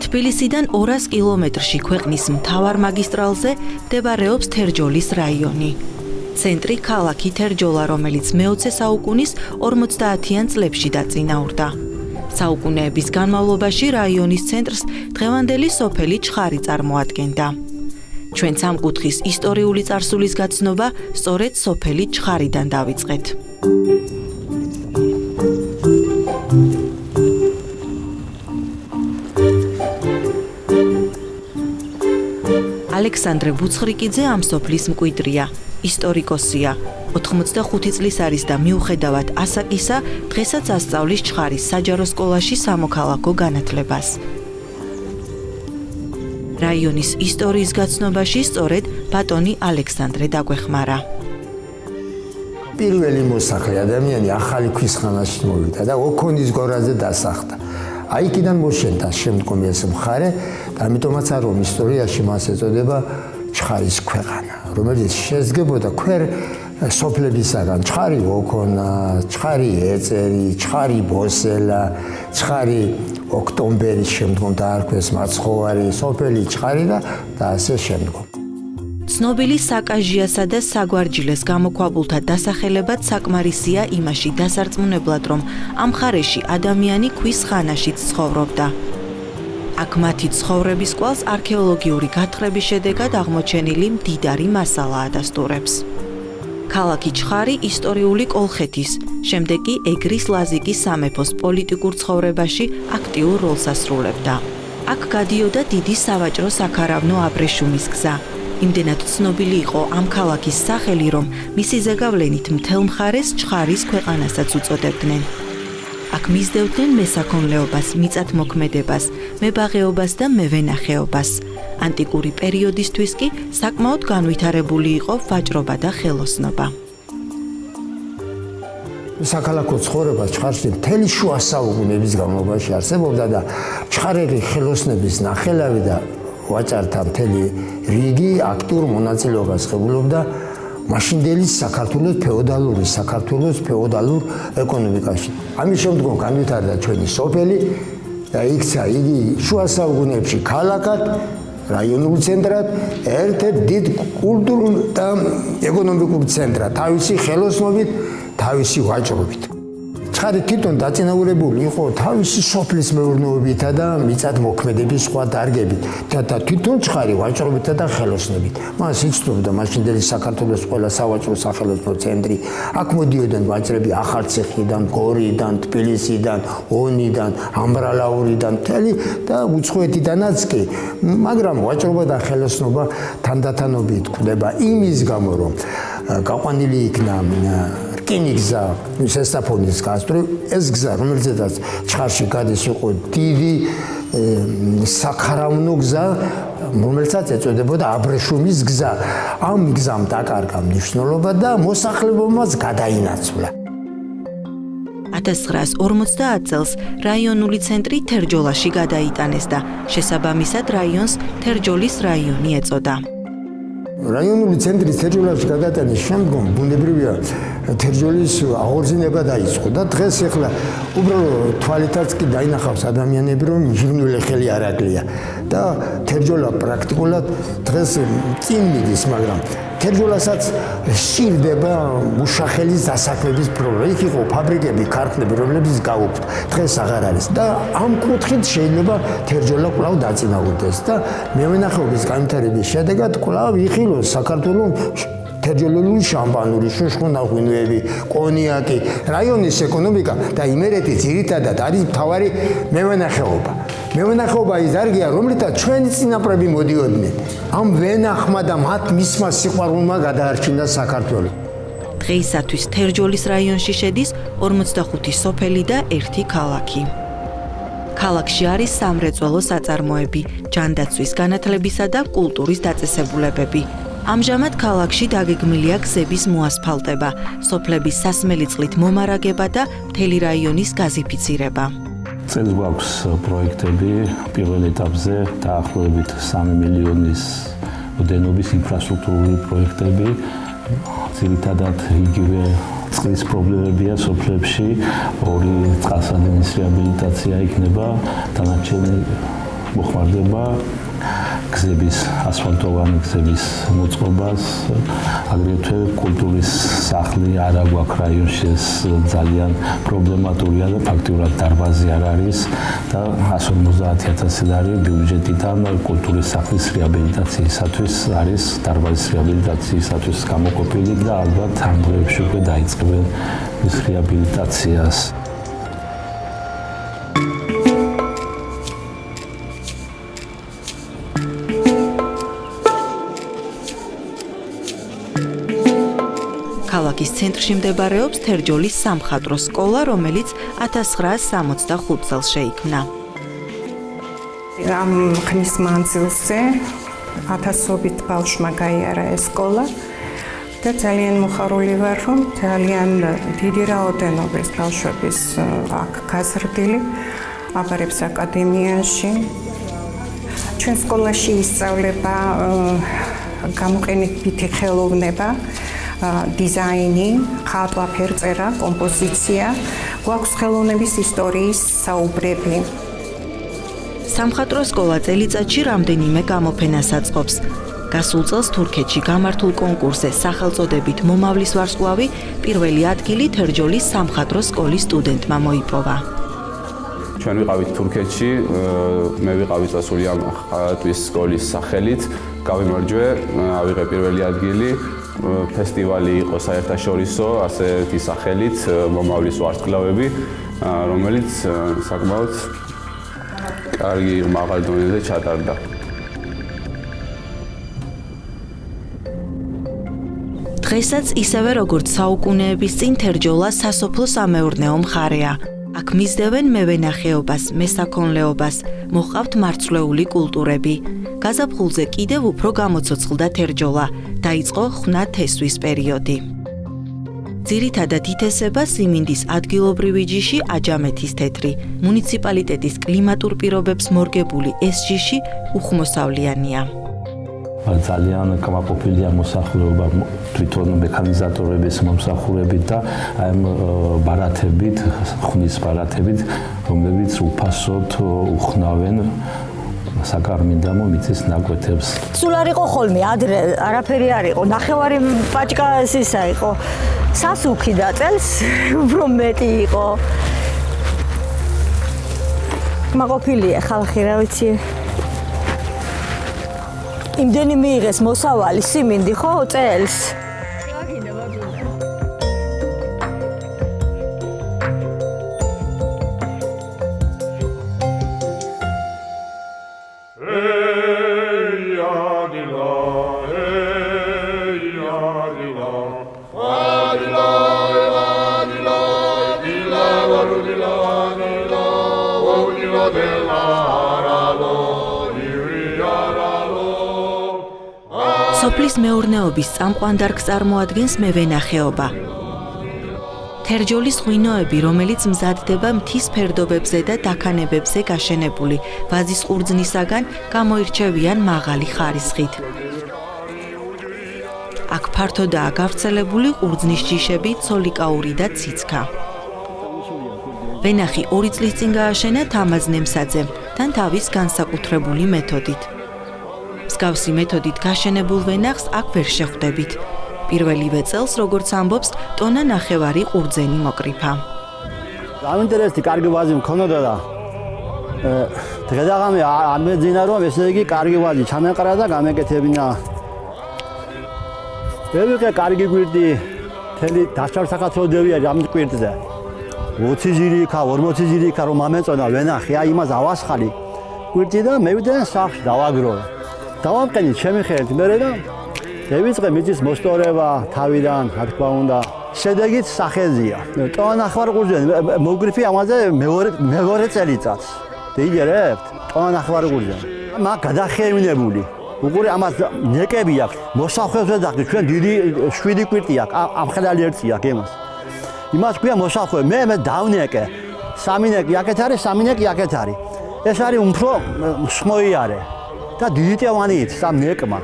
თბილისიდან 200 კილომეტრში ქვეყნის მთავარ მაგისტრალზე მდებარეობს თერჯოლის რაიონი. ცენტრი ქალაქი თერჯოლა, რომელიც მე-20 საუკუნის 50-იან წლებში დაწინაურდა. საუკუნეების განმავლობაში რაიონის ცენტრს დღევანდელი სოფელი ჩხარი წარმოადგენდა. ჩვენ სამკუთხის ისტორიული წარსულის გაცნობა სწორედ სოფელი ჩხარიდან დავიწყეთ. ალექსანდრე ბუცხრიკიძე ამ სოფლის მკვიდრია, ისტორიკოსია. 85 წლის არის და მიუხედავად ასაკისა, დღესაც ასწავლის ჩხარის საჯარო სკოლაში სამოქალაქო განათლებას. რაიონის ისტორიის გაცნობაში სწორედ ბატონი ალექსანდრე დაგვეხმარა. პირველი მოსახლე ადამიანი ახალი ქვის ხანაში მოვიდა და ოქონის გორაზე დასახდა. აი იქიდან მოშენდა შემდგომი ეს მხარე და ამიტომაც რომ ისტორიაში მას ეწოდება ჩხარის ქვეყანა, რომელიც შეესგებოდა ქვერ სოფლებისაგან ჩხარი ოქონა, ჩხარი ეწერი, ჩხარი ბოსელა, ჩხარი ოქტომბერი, შემდგომ დაარქვეს მაცხოვარი, სოფელი ჩხარი და ასე შემდგომ. ცნობილი საკაჟიასა და საგვარჯილეს გამოქვაბულთა დასახელებად საკმარისია იმაში დასარწმუნებლად, რომ ამ მხარეში ადამიანი ქვის ხანაშიც ცხოვრობდა. აქ მათი ცხოვრების კვალს არქეოლოგიური გათხრების შედეგად აღმოჩენილი მდიდარი მასალა ადასტურებს. ქალაქი ჩხარი ისტორიული კოლხეთის, შემდეგ კი ეგრის ლაზიკის სამეფოს პოლიტიკურ ცხოვრებაში აქტიურ როლს ასრულებდა. აქ გადიოდა დიდი სავაჭრო საქარავნო აბრეშუმის გზა. იმდენად ცნობილი იყო ამ ქალაქის სახელი, რომ მისი ზეგავლენით მთელ მხარეს ჩხარის ქვეყანასაც უწოდებდნენ. აქ მისდევდნენ მესაქონლეობას, მიწათმოქმედებას, მებაღეობას და მევენახეობას. ანტიკური პერიოდისთვის კი საკმაოდ განვითარებული იყო ვაჭრობა და ხელოსნობა. საქალაქო ცხოვრება ჩხარში მთელი შუა საუკუნეების განმავლობაში არსებობდა და ჩხარელი ხელოსნების ნახელავი და ვაჭართა მთელი რიგი აქტიურ მონაწილეობას ღებულობდა მაშინდელი საქართველოს ფეოდალურ ეკონომიკაში. ამის შემდგომ განვითარდა ჩვენი სოფელი და იქცა იგი შუა საუკუნეებში ქალაქად, რაიონულ ცენტრად, ერთ-ერთ დიდ კულტურულ და ეკონომიკურ ცენტრად, თავისი ხელოსნობით, თავისი ვაჭრობით. ჩხარი თვითონ დაწინაურებული იყო თავისი სოფლის მეურნეობითა და მიწათმოქმედების სხვა დარგებით და თვითონ ჩხარი ვაჭრობითა და ხელოსნობით. მას იცნობდა მაშინდელი საქართველოს ყველა სავაჭრო სახელოსნო ცენტრი. აქ მოდიოდნენ ვაჭრები ახალციხიდან, გორიდან, თბილისიდან, ონიდან, ამბრალაურიდან, მთელი და უცხოეთიდანაც კი. მაგრამ ვაჭრობა და ხელოსნობა თანდათანობით გვხვდება იმის გამო, რომ გაყვანილი იქნა რკინიგზა შესაფონის გასწვრივ, ეს გზა, რომელზედაც ჩხარში გადის, იყო დიდი საქარავნო გზა, რომელსაც ეწოდებოდა აბრეშუმის გზა. ამ გზამ დაკარგა მნიშვნელობა და მოსახლებობაც გადაინაცვლა. 1950 წელს რაიონული ცენტრი თერჯოლაში გადაიტანეს და შესაბამისად რაიონს თერჯოლის რაიონი ეწოდა. რაიონული ცენტრის თერჯოლაში გადატანის შემდგომ ბუნებრივია თერჯოლის აღორძინება დაიწყო და დღეს ახლა უბრალოდ თვალითაც კი დაინახავს ადამიანები, რომ ჟურნალი ხელი არ აკლია და თერჯოლა პრაქტიკულად დღეს წინ მიდის, მაგრამ თერჯოლასაც სჭირდება მუშახელის დასაქმების პრობლემა. იქ იყო ფაბრიკები, ქარხნები, რომლებიც გაუქმდა. დღეს აღარ არის და ამ კუთხით შეიძლება თერჯოლა კვლავ დაწინაურდეს და მევენახეობის განვითარების შედეგად კვლავ იხილოს საქართველოს თერჯოლული შამპანური, შუშხუნა ღვინოები, კონიაკი, რაიონის ეკონომიკა და იმერეთი ძირითადად არის მთავარი მევენახეობა. მევენახეობა ის დარგია, რომლითაც ჩვენი წინაპრები მოდიოდნენ. ამ ვენახმა და მისმა სიყვარულმა გადაარჩინა საქართველო. დღეისათვის თერჯოლის რაიონში შედის 45 სოფელი და 1 ქალაქი. ქალაქში არის სამრეწველო საწარმოები, ჯანდაცვის განათლებისა და კულტურის დაწესებულებები. ამჟამად ქალაქში დაგეგმილია გზების მოასფალტება, სოფლების სასმელი წყლით მომარაგება და მთელი რაიონის გაზიფიცირება. წელს გვაქვს პროექტები, პირველ ეტაპზე დაახლოებით 3 მილიონის ოდენობის ინფრასტრუქტურული პროექტები. ძირითადად იგივე წყლის პრობლემებია სოფლებში, ორი წყალსადენის რეაბილიტაცია იქნება, დანარჩენი მოხმარდება გზების, ასფალტოვანი გზების მოწყობას, აგრეთვე კულტურის სახლი არ აქვს რაიონში, ეს ძალიან პრობლემატურია და ფაქტიურად დარბაზი არ არის და 150,000 ლარი ბიუჯეტიდან კულტურის სახლის რეაბილიტაციისათვის არის დარბაზის რეაბილიტაციისათვის გამოყოფილი და ალბათ ამ დღეებში უკვე დაიწყებენ ის რეაბილიტაციას. ქალაქის ცენტრში მდებარეობს თერჯოლის სამხატვრო სკოლა, რომელიც 1965 წელს შეიქმნა. ამ ხნის მანძილზე ათასობით ბავშვმა გაიარა ეს სკოლა და ძალიან მოხარული ვარ, რომ ძალიან დიდი რაოდენობის ბავშვების აქ გაზრდილი აბარებს აკადემიაში. ჩვენ სკოლაში ისწავლება გამოყენებითი ხელოვნება, დიზაინი, ხატვა, ფერწერა, კომპოზიცია, გვაქვს ხელოვნების ისტორიის საუბრები. სამხატვრო სკოლა წელიწადში რამდენიმე გამოფენას აწყობს. გასულ წელს თურქეთში გამართულ კონკურსზე სახელწოდებით მომავლის ვარსკვლავი პირველი ადგილი თერჯოლის სამხატვრო სკოლის სტუდენტმა მოიპოვა. ჩვენ ვიყავით თურქეთში, მე ვიყავი წასული ამ ხატვის სკოლის სახელით, გავიმარჯვე, ავიღე პირველი ადგილი. ფესტივალი იყო საერთაშორისო, ასე ერთი სახელით, მომავლის ვარსკვლავები, რომელიც საკმაოდ კარგი მაღალ დონეზე ჩატარდა. დღესაც ისევე როგორც საუკუნეების წინ თერჯოლა სასოფლო-სამეურნეო მხარეა. აქ მისდევენ მევენახეობას, მესაქონლეობას, მოჰყავთ მარცვლეული კულტურები. გაზაფხულზე კიდევ უფრო გამოცოცხლდა თერჯოლა, დაიწყო ხნა თესვის პერიოდი. ძირითადად ითესება სიმინდის ადგილობრივი ჯიში, აჯამეთის თეთრი. მუნიციპალიტეტის კლიმატურ პირობებს მორგებული ეს ჯიში უხმოსავლიანია. ძალიან კმაყოფილია მოსახლეობა თვითონ მექანიზატორების მომსახურებით და აი ამ ბარათებით, ხნის ბარათებით, რომლებიც უფასოდ უხნავენ საკარმიდამო მიწის ნაკვეთებს. სულ არ იყო ხოლმე ადრე არაფერი არ იყო, ნახევარი პაჭკა ისა იყო. სასუქი და წელს უფრო მეტი იყო. კმაყოფილია ხალხი, რა ვიცი. იმდენი მიიღეს მოსავალი სიმინდი ხო წელს? სოფლის მეურნეობის წამყვან დარგს წარმოადგენს მევენახეობა. თერჯოლის ღვინოები, რომელიც მზადდება მთის ფერდობებზე და დაქანებებზე გაშენებული ვაზის ყურძნისაგან, გამოირჩევიან მაღალი ხარისხით. აქ ფართოდაა გავრცელებული ყურძნის ჯიშები, ცოლიკაური და ციცქა. ვენახი 2 წლის წინ გააშენა თამაზ ნემსაძემ, თან თავის განსაკუთრებული მეთოდით. მსგავსი მეთოდით გაშენებულ ვენახს აქ ვერ შეხვდებით. პირველივე წელს, როგორც ამბობს, ტონა ნახევარი ყურძენი მოკრიფა. დამინტერესდი კარგი ვაზი მქონოდა და დღედაღამე არ მეძინა რომ ესე იგი კარგი ვაზი ჩამეყარა და გამეკეთებინა. ვერვიყე კარგი გვირდი, თელი დასჭარ საქართველოს დევია ამ გვირდზე. 20 ჯირი იქა, 40 ჯირი იქა რომ ამეწონა ვენახი, აი იმას ავასხალი. გვირდი და მევიდე სახლში დავაგროვე. დავამყენი ჩემი ხელით მერე და დავიწყე მიწის მოსწორება თავიდან, რა თქმა უნდა. შედეგით სახეზია. ტონა ნახევარი ყურძენი მოგრიფი ამაზე მეორე წელიწადს. დაიგერებთ? ტონა ნახევარი ყურძენი. მაგ გადახემინებული. უყურე ამას ნეკები აქვს. მოსახლეზე დაგდი ჩვენ დიდი 7 კვირტი აქვს. ამ ხელალი ერთი აქვს იმას. იმას ქვია მოსახლე. მე დავნეკე. 3 ნეკი აქეთ არის, 3 ნეკი აქეთ არის. ეს არის უფრო სმოიარე. და დიდი ტევანით სამ ნეკმა.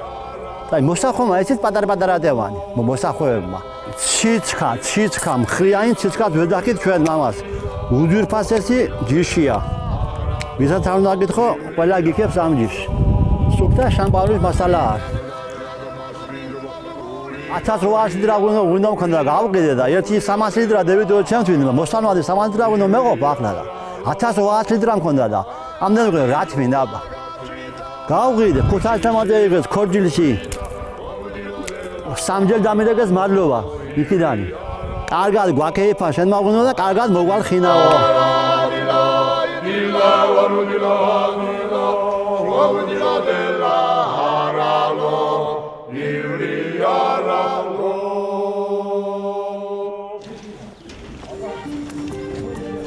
და მოსახლეობა ესეც პატარ-პატარა ტევანი მოსახლეებმა. ციცქა, მხრიანი ციცქაც ვედახით ჩვენ მამას. უძვირფასესი ჯიშია. ვისაც არ უნდა გითხო, ყველა გიქებს ამ ჯიშს. სუფთა შამპანის მასალა არის. 1800 ლიტრი უნდა მქონდა გავყიდე და ერთი 300 ლიტრი დევიდო ჩემთვის მოსტანვადი 300 ლიტრი უნდა მეყოფა ახლა და 1800 ლიტრი მქონდა და ამდენ რა თმინდა აბა გავყიდე 500 თამაზე იღეს ქორჯილში სამჯერ დამირეკეს მადლობა იქიდან კარგად გვაქეიფა შენ მაგუნო და კარგად მოგვალ ხინაო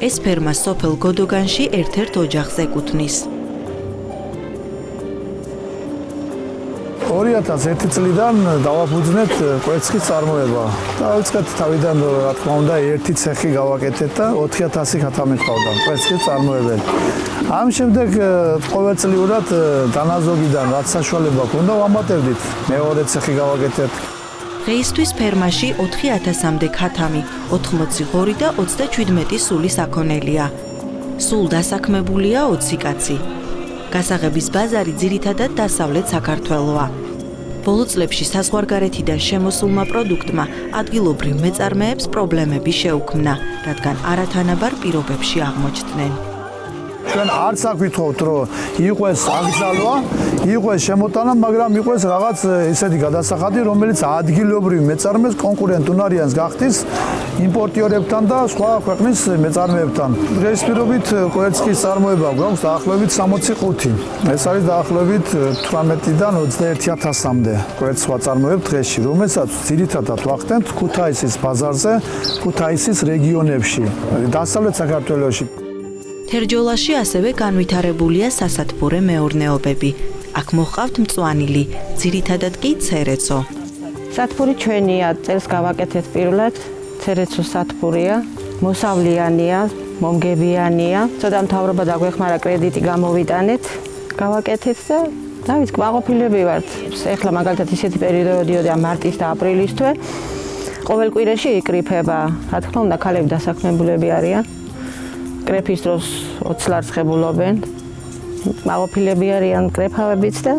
ეს ფერმა სოფელ გოდოგანში ერთ-ერთ ოჯახს ეკუთვნის. 2001 წლიდან დავაფუძნეთ კვერცხის წარმოება. დავიწყეთ თავიდან რა თქმა უნდა ერთი ცეხი გავაკეთეთ და 4000 ქათამი ყავდა კვერცხის წარმოებელი. ამ შემდეგ ყოველწლიურად დანაზოგიდან რაც საშუალება ჰქონდა ვამატებდით. მეორე ცეხი გავაკეთეთ. დღეისთვის ფერმაში 4000-მდე ქათამი, 80 ღორი და 37 სული საქონელია. სულ დასაქმებულია 20 კაცი. გასაღების ბაზარი ძირითადად დასავლეთ საქართველოა. ბოლო წლებში საზღვარგარეთიდან შემოსულმა პროდუქტმა ადგილობრივ მეწარმეებს პრობლემები შეუქმნა, რადგან არათანაბარ პირობებში აღმოჩნდნენ. ჩვენ არც აქ ვითხოვთ, რომ იყოს აკრძალვა, იყოს შემოტანა, მაგრამ იყოს რაღაც ესეთი გადასახადი, რომელიც ადგილობრივ მეწარმეს კონკურენტ უნარიანს გახდის იმპორტიორებთან და სხვა ქვეყნის მეწარმეებთან. დღეს პირობით კვერცხის წარმოება გვაქვს დაახლოებით 65. ეს არის დაახლოებით 18-დან 21000-მდე კვერცხს ვაწარმოებთ დღეში, რომელსაც ძირითადად ვახდენთ ქუთაისის ბაზარზე, ქუთაისის რეგიონებში, დასავლეთ საქართველოში. თერჯოლაში ასევე განვითარებულია სასათბურე მეურნეობები. აქ მოჰყავთ მწვანილი, ძირითადად კი ცერეცო. სათბური ჩვენია, წელს გავაკეთეთ პირველად, ცერეცო სათბურია, მოსავლიანია, მომგებიანია. ცოტა მთავრობა დაგვეხმარა კრედიტი გამოვიტანეთ, გავაკეთეთ და დავით კმაყოფილები ვართ. ეხლა მაგალითად ისეთი პერიოდია მარტის და აპრილის თვე. ყოველ კვირაში იკრიფება. რა თქმა უნდა, ქალები დასაქმებულები არიან. კრეფის დროს 20 ლარს ხებულობენ. მაყოფილები არიან კრეფავებიც და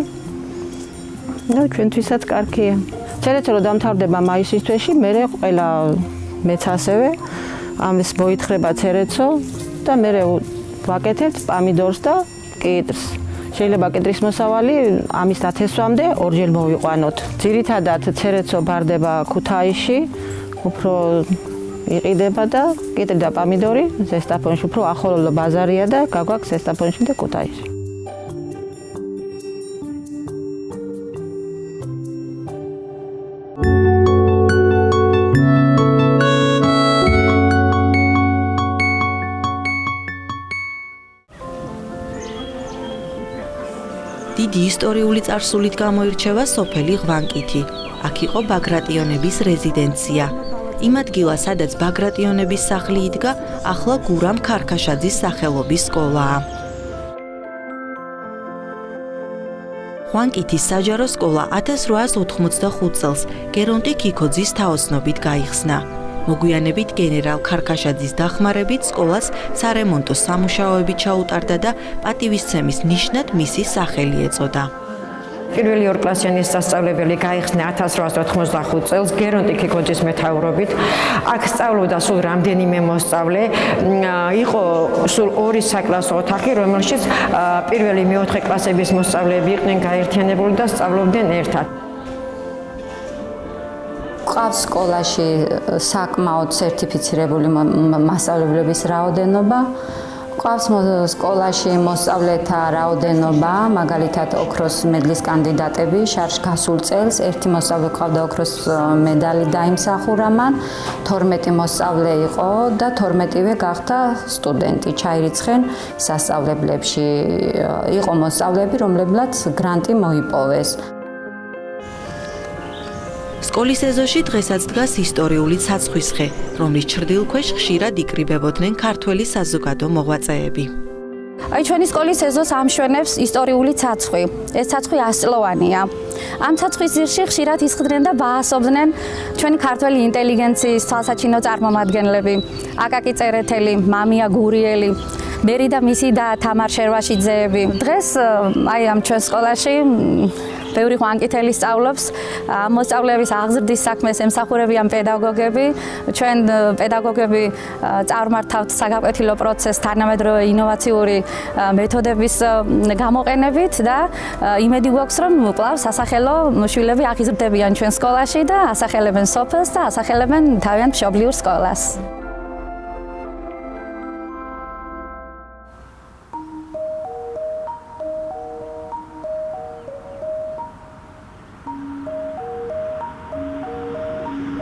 ჩვენთვისაც კარგია. ცერეცო რომ დამთავრდება მაისის თვეში, მერე ყველა მეც ასევე ამის მოითხრება ცერეცო და მერე ვაკეთებთ პამიდორს და კიტრს. შეიძლება კიტრის მოსავალი ამის დათესვამდე ორჯერ მოვიყვანოთ. ძირითადად ცერეცო ბარდება ქუთაისში, უფრო იყიდება და კიტრი და პამიდორი ზესტაფონში უფრო ახლო ბაზარია და გაგვაქვს ზესტაფონში და ქუთაისში. დიდი ისტორიული წარსულით გამოირჩევა სოფელი ღვანკითი. აქ იყო ბაგრატიონების რეზიდენცია. იმ ადგილას, სადაც ბაგრატიონების სახლი იდგა, ახლა გურამ ქარქაშაძის სახელობის სკოლაა. ღვანკითის საჯარო სკოლა 1885 წელს გერონტი ქიქოძის თაოსნობით გაიხსნა. მოგვიანებით გენერალ ქარქაშაძის დახმარებით სკოლას სარემონტო სამუშაოები ჩაუტარდა და პატივისცემის ნიშნად მისი სახელი ეწოდა. პირველი ორკლასიანის სასწავლებელი გაიხსნა 1885 წელს გერონტი ქიქოძის მეთაურობით. აქ სწავლობდა სულ რამდენიმე მოსწავლე. იყო სულ 2 საკლასო ოთახი, რომელშიც პირველი მეოთხე კლასების მოსწავლეები იყვნენ გაერთიანებული და სწავლობდნენ ერთად. ყავს სკოლაში საკმაოდ სერტიფიცირებული მასწავლებლების რაოდენობა. ყავს სკოლაში მოსწავლეთა რაოდენობა, მაგალითად ოქროს მედლის კანდიდატები, შარშ გასულ წელს ერთი მოსწავლე ყავდა ოქროს მედალი დაიმსახურა მან, 12 მოსწავლე იყო და 12-ვე გახდა სტუდენტი, ჩაირიცხენ სასწავლებლებში. იყო მოსწავლეები, რომლებმაც გრანტი მოიპოვეს. სკოლის ეზოში დღესაც დგას ისტორიული ცაცხვისხე, რომლის ჩრდილქვეშ ხშირად იკრიბებოდნენ ქართველი საზოგადო მოღვაწეები. აი ჩვენი სკოლის ეზოს ამშვენებს ისტორიული ცაცხვი. ეს ცაცხვი 100 წლოვანია. ამ ცაცხვის ძირში ხშირად ისხდნენ და ბაასობდნენ ჩვენი ქართველი ინტელიგენციის თვალსაჩინო წარმომადგენლები. აკაკი წერეთელი, მამია გურიელი. მერი და მისი და თამარ შერვაშიძეები. დღეს აი ამ ჩვენ სკოლაში ბევრი ხვანკითელი სწავლობს, მოსწავლეების აღზრდის საქმეს ემსახურებიან პედაგოგები. ჩვენ პედაგოგები წარმართავთ საგაკვეთილო პროცესს თანამედროვე ინოვაციური მეთოდების გამოყენებით და იმედი გვაქვს, რომ კვლავ სასახელო შვილები აღიზრდებიან ჩვენ სკოლაში და ასახელებენ სოფელს და ასახელებენ თავიანთ მშობლიურ სკოლას.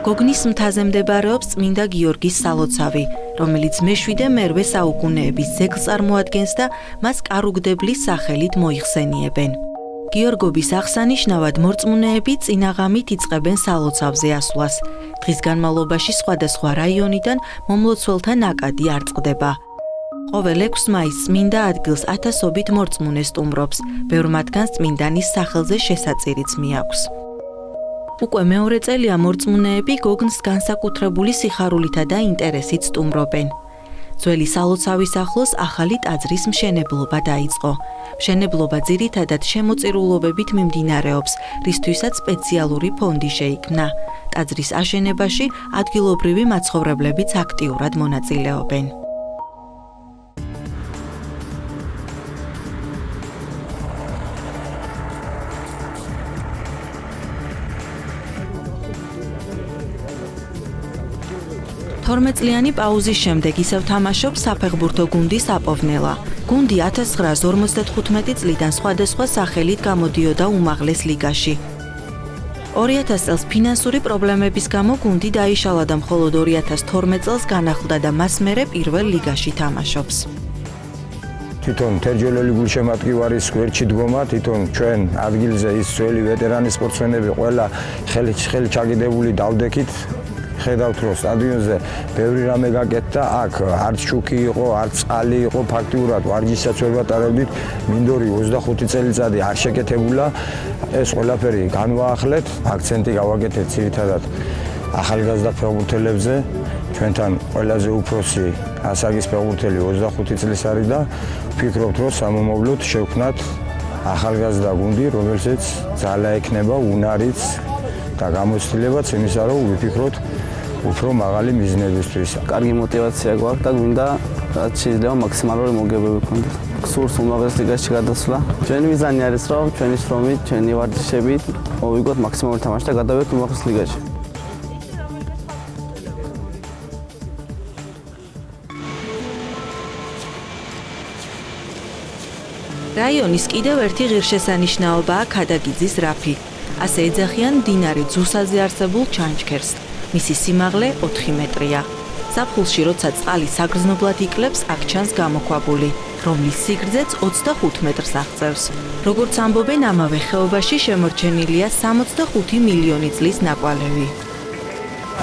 გოგნის მთაზე მდებარეობს წმინდა გიორგის სალოცავი, რომელიც მე-7-მე საუკუნეების ძეგლს წარმოადგენს და მას კარუგდებლის სახელით მოიხსენიებენ. გიორგობის აღსანიშნავად მორწმუნეები წინაღამით იწყებენ სალოცავზე ასვლას. დღის განმავლობაში სხვადასხვა რაიონიდან მომლოცველთა ნაკადი არწყდება. ყოველ 6 მაისს წმინდა ადგილს ათასობით მორწმუნე სტუმრობს, ბევრ მათგანს წმინდანის სახელზე შესაწირიც მიაქვს. უკვე მეორე წელია მორწმუნეები გოგნს განსაკუთრებული სიხარულითა და ინტერესით სტუმრობენ. ძველი სალოცავის ახლოს ახალი ტაძრის მშენებლობა დაიწყო. მშენებლობა ძირითადად შემოწირულობებით მიმდინარეობს, რისთვისაც სპეციალური ფონდი შეიქმნა. ტაძრის აშენებაში ადგილობრივი მაცხოვრებლებიც აქტიურად მონაწილეობენ. თორმეტწლიანი პაუზის შემდეგ ისევ თამაშობს საფეხბურთო გუნდი „საპოვნელა“. გუნდი 1955 წლიდან სხვადასხვა სახელით გამოდიოდა უმაღლეს ლიგაში. 2000 წელს ფინანსური პრობლემების გამო გუნდი დაიშალა და მხოლოდ 2012 წელს განახლდა და მას მერე პირველ ლიგაში თამაშობს. თვითონ თერჯოლელი გულშემატკივარის გვერდში დგომა, თვითონ ჩვენ ადგილზე ის ძველი ვეტერანი სპორტსმენები ყველა ხელი ჩაგიდებული დავდექით. ხედავთ რომ სტადიონზე ბევრი რამე გაკეთდა, აქ არც ჩუქი იყო, არც წყალი იყო, ფაქტიურად ვარჯიშსაც ვერ ვატარებდით, მინდორი 25 წელიწადი არ შეკეთებულა, ეს ყველაფერი განვაახლეთ, აქცენტი გავაკეთეთ ძირითადად ახალგაზრდა ფეხბურთელებზე, ჩვენთან ყველაზე უფროსი ასაგის ფეხბურთელი 25 წლის არის და ვფიქრობთ რომ სამომავლოდ შევქმნათ ახალგაზრდა გუნდი, რომელსაც ძალა ექნება, უნარიც და გამოცდილებაც იმისა რომ ვიფიქროთ უფრო მაღალი მიზნებისთვის. კარგი мотиваცია გვაქვს და გვინდა რაც შეიძლება მაქსიმალური მოგებები გქონდეს. გსურს უმაღლეს ლიგაში გადასვლა. ჩვენი მიზანი არის რომ ჩვენი შრომით, ჩვენი ვარჯიშებით მოვიგოთ მაქსიმალური თამაში და გადავიდეთ უმაღლეს ლიგაში. რაიონის კიდევ ერთი ღირსშესანიშნაობაა ქადაგიძის რაფი. ასე ეძახიან მდინარე ძუსაზე არსებულ ჩანჩქერს. მისი სიმაღლე 4 მეტრია. ზაფხულში, როცა წყალი საგრძნობლად იკლებს, აქ ჩანს გამოქვაბული, რომლის სიგრძეც 25 მეტრს აღწევს. როგორც ამბობენ, ამავე ხეობაში შემორჩენილია 65 მილიონი წლის ნაკვალევი.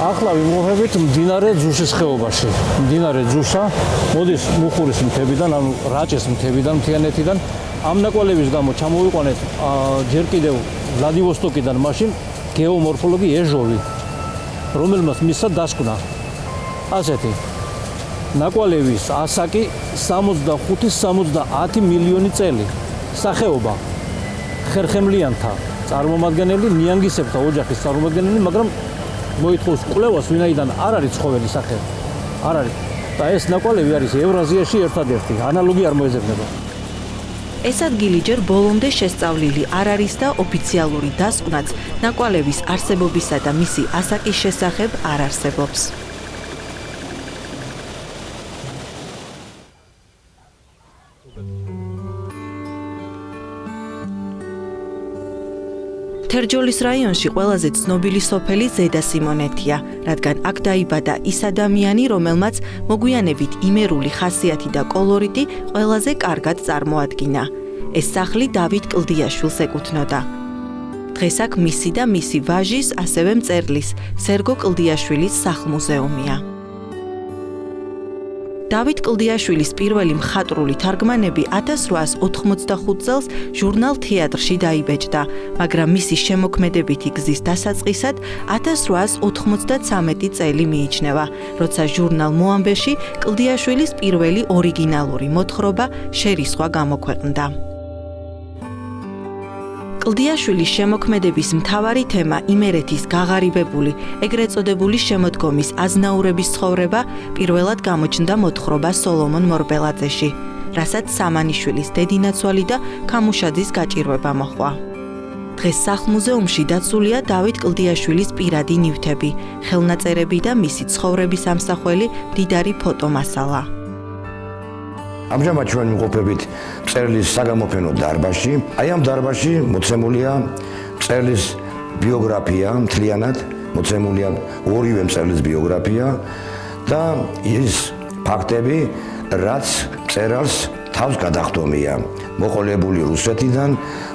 ახლა ვიმყოფებით მდინარე ძუშის ხეობაში. მდინარე ძუშა მოდის მუხურის მთებიდან, ანუ რაჭის მთებიდან, მთიანეთიდან. ამ ნაკვალევის გამო ჩამოვიყვანეთ ჯერ კიდევ ვლადივოსტოკიდან მაშინ გეომორფოლოგი ეჟოვი, რომელმაც მისცა დასკვნა ასეთი ნაკვალევის ასაკი 65-70 მილიონი წელი. სახეობა ხერხემლიანთა წარმომადგენელი, ნიანგისებთა ოჯახის წარმომადგენელი, მაგრამ მოითხოვს კვლევას, ვინაიდან არ არის ცხოველი სახე. არ არის. და ეს ნაკვალევი არის ევრაზიაში ერთადერთი, ანალოგი არ მოეძებნება. ეს ადგილი ჯერ ბოლომდე შესწავლილი არ არის და ოფიციალური დასკვნაც ნაკვალევის არსებობისა და მისი ასაკის შესახებ არ არსებობს. თერჯოლის რაიონში ყველაზე ცნობილი სოფელი ზედა სიმონეთია, რადგან აქ დაიბადა ის ადამიანი, რომელმაც მოგვიანებით იმერული ხასიათი და კოლორიტი ყველაზე კარგად წარმოადგინა. ეს სახლი დავით კლდიაშვილს ეკუთვნოდა. დღეს აქ მისი და მისი ვაჟის, ასევე მწერლის, სერგო კლდიაშვილის სახლ-მუზეუმია. დავით კლდიაშვილის პირველი მხატვრული თარგმანები 1885 წელს ჟურნალ თეატრში დაიბეჭდა, მაგრამ მისი შემოქმედებითი გზის დასაწყისად 1893 წელი მიიჩნევა, როცა ჟურნალ მოამბეში კლდიაშვილის პირველი ორიგინალური მოთხრობა შერისხვა გამოქვეყნდა. კლდიაშვილის შემოქმედების მთავარი თემა იმერეთის გაღარიბებული, ეგრეთ წოდებული შემოდგომის აზნაურების ცხოვრება პირველად გამოჩნდა მოთხრობა სოლომონ მორბელაძეში, რასაც სამანიშვილის დედინაცვალი და ქამუშაძის გაჭირვება მოჰყვა. დღეს სახლ-მუზეუმში დაცულია დავით კლდიაშვილის პირადი ნივთები, ხელნაწერები და მისი ცხოვრების ამსახველი მდიდარი ფოტომასალა. ამჟამად ჩვენ ვიმყოფებით მწერლის საგამოფენო დარბაზში. აი ამ დარბაზში მოცემულია მწერლის ბიოგრაფია, მთლიანად მოცემულია ორივე მწერლის ბიოგრაფია და ის ფაქტები, რაც მწერალს თავს გადახდომია, მოყოლებული რუსეთიდან,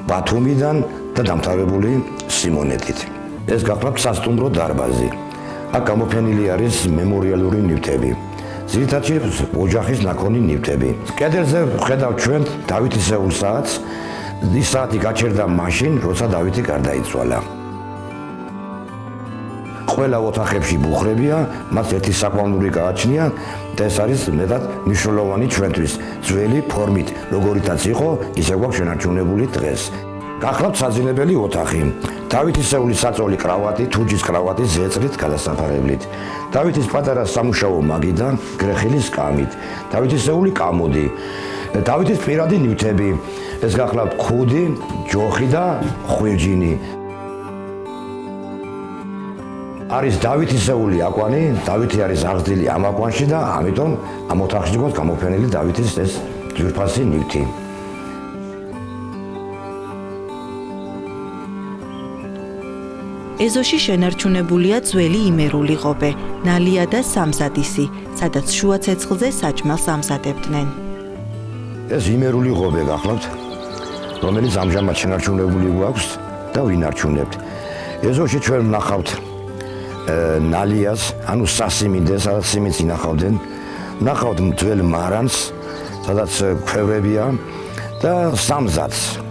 ბათუმიდან და დამთავრებული სიმონეთით. ეს გახლავთ სასტუმრო დარბაზი. აქ გამოფენილი არის მემორიალური ნივთები. ძირითადად ოჯახის ნაკონი ნივთები. კედელზე ვხედავთ ჩვენ დავითის სეულ საათს. ის საათი გაჩერდა მაშინ, როცა დავითი გარდაიცვალა. ყველა ოთახებში ბუხრებია, მას ერთი საკვამური გააჩნია და ეს არის მეტად მნიშვნელოვანი ჩვენთვის. ძველი ფორმით, როგორითაც იყო, ისე გვაქვს შენარჩუნებული დღეს. გახლავთ საძინებელი ოთახი. დავითის სეულის საწოლი კრავატი, თუჯის კრავატი ზეწრით გადასაფარებლით. დავითის პატარა სამუშაო მაგიდა, გრეხილის კამით. დავითის სეული კამოდი. დავითის პირადი ნივთები. ეს გახლავთ ქუდი, ჯოხი და ხვირჯინი. არის დავითის სეული აკვანი, დავითი არის აღზრდილი ამ აკვანში და ამიტომ ამ ოთახში გვაქვს გამოფენილი დავითის ეს ძვირფასი ნივთი. ეზოში შენარჩუნებულია ძველი იმერული ღობე, ნალია და სამზადისი, სადაც შუა ცეცხლზე საჭმელს ამზადებდნენ. ეს იმერული ღობე გახლავთ, რომელიც ამჟამად შენარჩუნებული გვაქვს და ვინარჩუნებთ. ეზოში ჩვენ ვნახავთ ნალიას, ანუ სასიმინდეს, სადაც სიმინდს ინახავდნენ, ვნახავთ ძველ მარანს, სადაც ქვევრებია და სამზადს.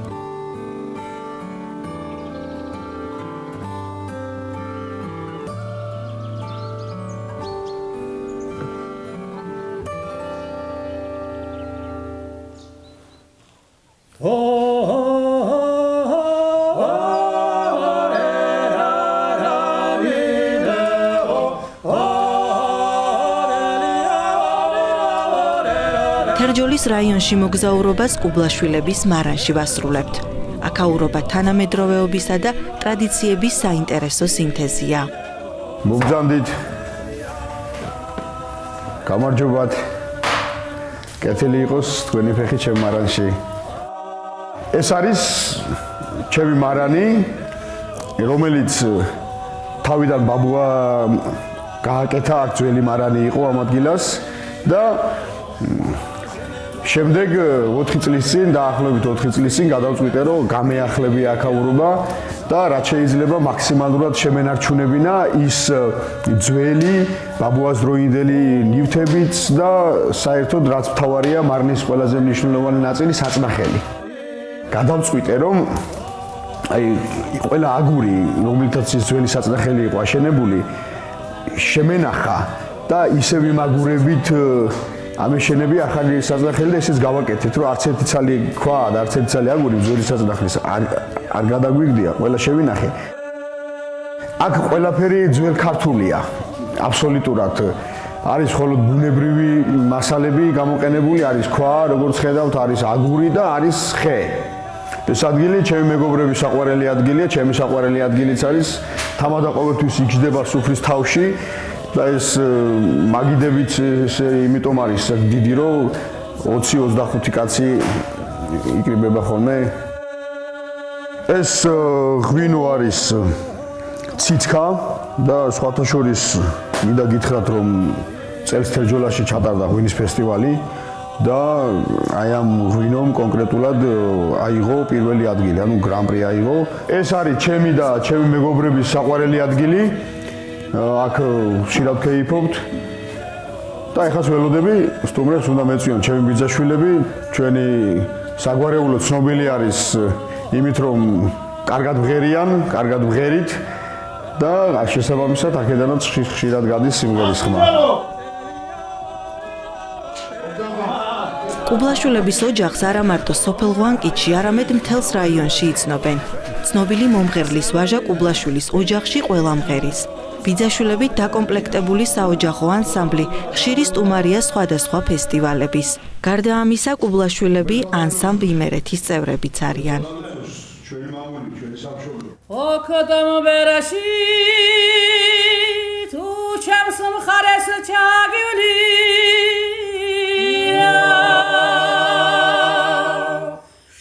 თერჯოლის რაიონში მოგზაურობას კუბლაშვილების მარანში ვასრულებთ. აქაურობა თანამედროვეობისა და ტრადიციების საინტერესო სინთეზია. მოგზანდით. გამარჯობათ. კეთილი იყოს თქვენი ფეხი ჩემ მარანში. ეს არის ჩემი მარანი, რომელიც თავიდან ბაბუა გააკეთა, აქ ძველი მარანი იყო ამ ადგილას და შემდეგ 4 წლის წინ, დაახლოებით 4 წლის წინ გადავწყვიტე, რომ გამეახლებია აქაურობა და რაც შეიძლება მაქსიმალურად შემენარჩუნებინა ის ძველი ბაბუას დროინდელი ნივთებიც და საერთოდ რაც მთავარია მარნის ყველაზე მნიშვნელოვანი ნაწილი საწნახელი. გადავწყვიტე, რომ აი ყველა აგური, რომელთაც ის ძველი საწნახელი იყო აშენებული, შემენახა და ისევ იმ აგურებით ამეშენები ახალი საწნახელი და ესეც გავაკეთეთ, რომ არც ერთი ცალი ქვა და არც ერთი ცალი აგური ძველი საწნახლის არ გადაგვიგდია, ყველა შევინახე. აქ ყველაფერი ძველ ქართულია, აბსოლუტურად. არის მხოლოდ ბუნებრივი მასალები გამოყენებული, არის ქვა, როგორც ხედავთ, არის აგური და არის ხე. ეს ადგილი ჩემი მეგობრების საყვარელი ადგილია, ჩემი საყვარელი ადგილიც არის. თამადა ყოველთვის იჯდება სუფრის თავში და ეს მაგიდებიც იმიტომ არის დიდი, რომ 20-25 კაცი იკრიბება ხოლმე. ეს ღვინო არის ციცქა და სხვათა შორის მინდა გითხრათ, რომ წელს თერჯოლაში ჩატარდა ღვინის ფესტივალი და აი ამ ღვინომ კონკრეტულად აიღო პირველი ადგილი, ანუ გრან-პრი აიღო. ეს არის ჩემი და ჩემი მეგობრების საყვარელი ადგილი. აქ ხშირად ვქეიფობთ და ეხლა ველოდები სტუმრებს უნდა მეწვიონ ჩემი ბიძაშვილები, ჩვენი საგვარეულო ცნობილი არის იმით, რომ კარგად მღერიან, კარგად მღერით და შესაბამისად აქედანაც ხშირად გადის სიმღერის ხმა. კუბლაშვილების ოჯახს არა მარტო სოფელ ღვანკითში, არამედ მთელს რაიონში იცნობენ. ცნობილი მომღერლის ვაჟა კუბლაშვილის ოჯახში ყველა მღერის. ბიძაშვილებით დაკომპლექტებული საოჯახო ანსამბლი ხშირი სტუმარია სხვადასხვა ფესტივალების. გარდა ამისა, კუბლაშვილები ანსამბლ იმერეთის წევრებიც არიან. ოქდამ ბერაში თუ ჩემს მხარეს ჩაგივლია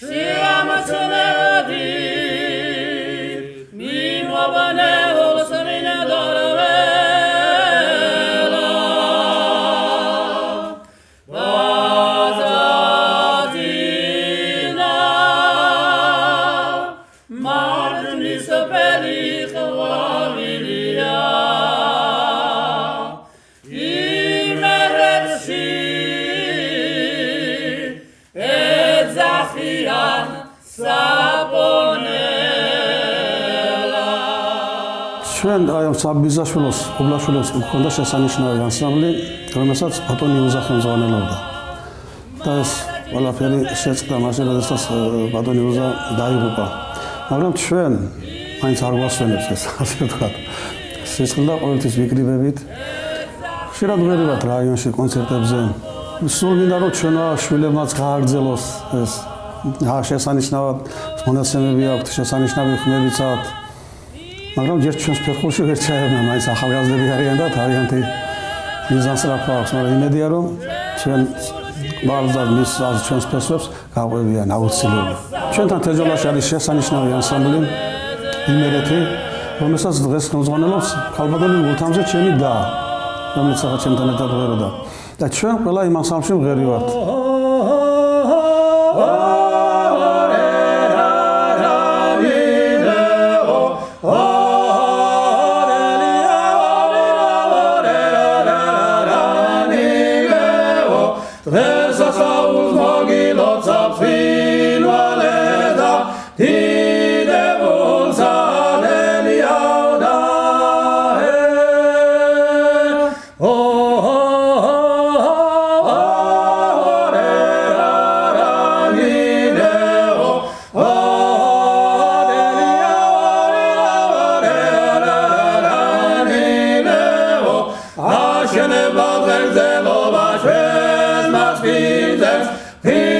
შემოწნედი მიმოვანე ოლსმინა დარველა ვაზადინა მარჯნის პერი ყვავილია იმერეთში ეძახიან საპონელა ჩვენ აი ამ საბიზაშვილოს კუბლაშვილებს მქონდა შესანიშნავი ანსამბლი, რომელსაც ბატონი უზა ხელმძღვანელობდა. და ეს ყველაფერი შეწყდა მაშინ, როდესაც ბატონი უზა დაიღუპა. მაგრამ ჩვენ მაინც არ გვასვენებს ეს, ასე ვთქვათ. სისხლდა ყოველთვის ვიკრიბებით. ხშირად ვერივათ რაიონში კონცერტებზე. სულ მინდა რომ ჩვენმა შვილებმაც გააგრძელოს ეს შესანიშნავად მონაცემები აქვთ, შესანიშნავი ხმებიც აქვთ. მაგრამ ჯერ ჩვენს ფეხბურთში ვერ ჩაერნა, მაინც ახალგაზრდები არიან და თავიანთი მიზანსწრაფვა აქვს, მაგრამ იმედია რომ ჩვენ ბალზად მის ჩვენს ფესვებს გაყვებიან აუცილებლად. ჩვენთან თეჯოლაში არის შესანიშნავი ანსამბლი იმერეთი, რომელსაც დღეს ხელმძღვანელობს ქალბატონი მულთამზე ჩემი და, რომელიც ახლა ჩემთან ერთად მღეროდა. და ჩვენ ყველა იმ ანსამბლში მღერი ვართ. Hey